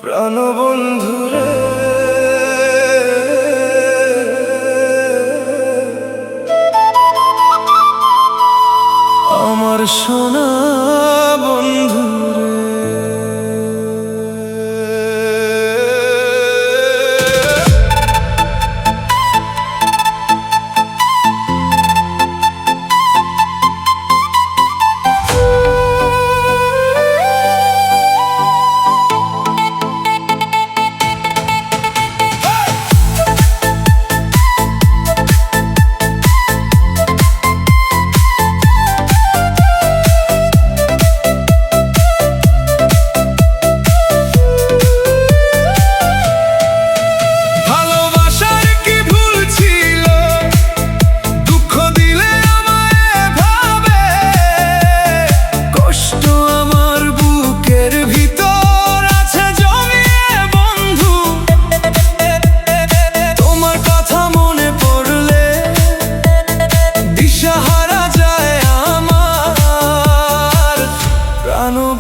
প্রাণবন্ধুরে আমার সোনা বন্ধুরে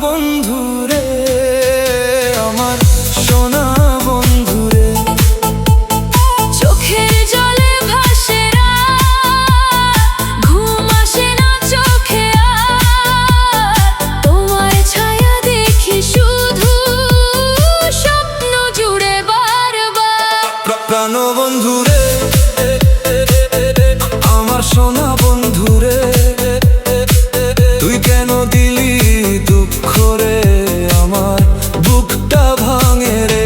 বন্ধুরে আমার সোনা বন্ধুরে চোখের জলে ভাসে ঘুম আসে না চোখে তোমার ছায়া দেখি শুধু স্বপ্ন জুড়ে বারবার প্রাণ বন্ধুরে আমার সোনা বন্ধুরে তুই কেন দিলি দুঃখ রে আমার বুকটা ভাঙে রে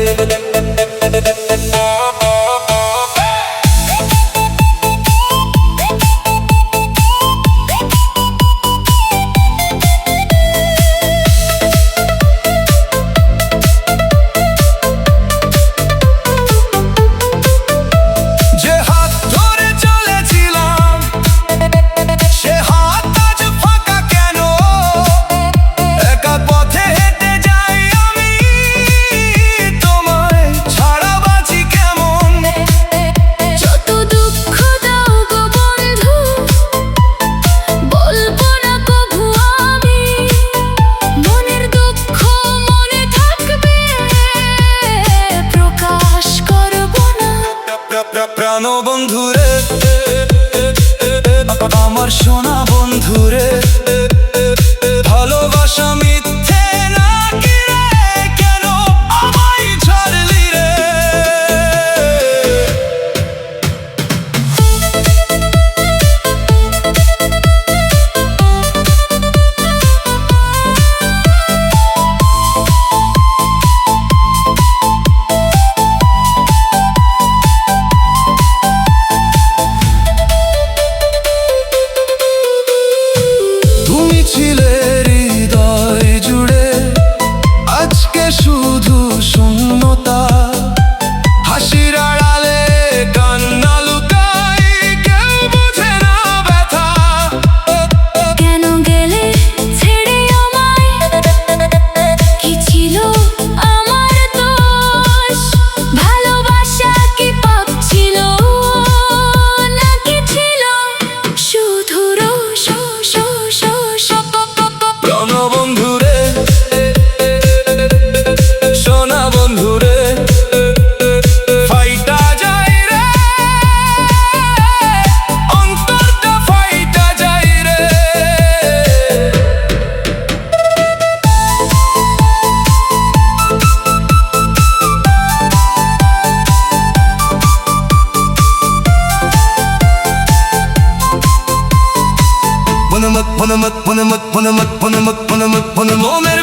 প্রাণ বন্ধুরে আমার সোনা বন্ধুরে ভালোবাসা মিথ্যে নাকি রে কেন আমায় ছাড়লি রে ছিলে হৃদয় জুড়ে আজকে শুধু শূন্যতা হাসির আড়ালে কান্না লুকাই কেউ বোঝে না ব্যথা কেন গেলে ছেড়ে আমায় কি ছিল আমার দোষ ভালোবাসা কি পাপ ছিল নাকি ছিল শুধু রোষ প্রাণ বন্ধুরে সোনা বন্ধুরে ফাইটা যায় রে অন্তরটা ফাইটা যায় রে Panamak, panamak, panamak, panamak, panamak, panamak, panamak,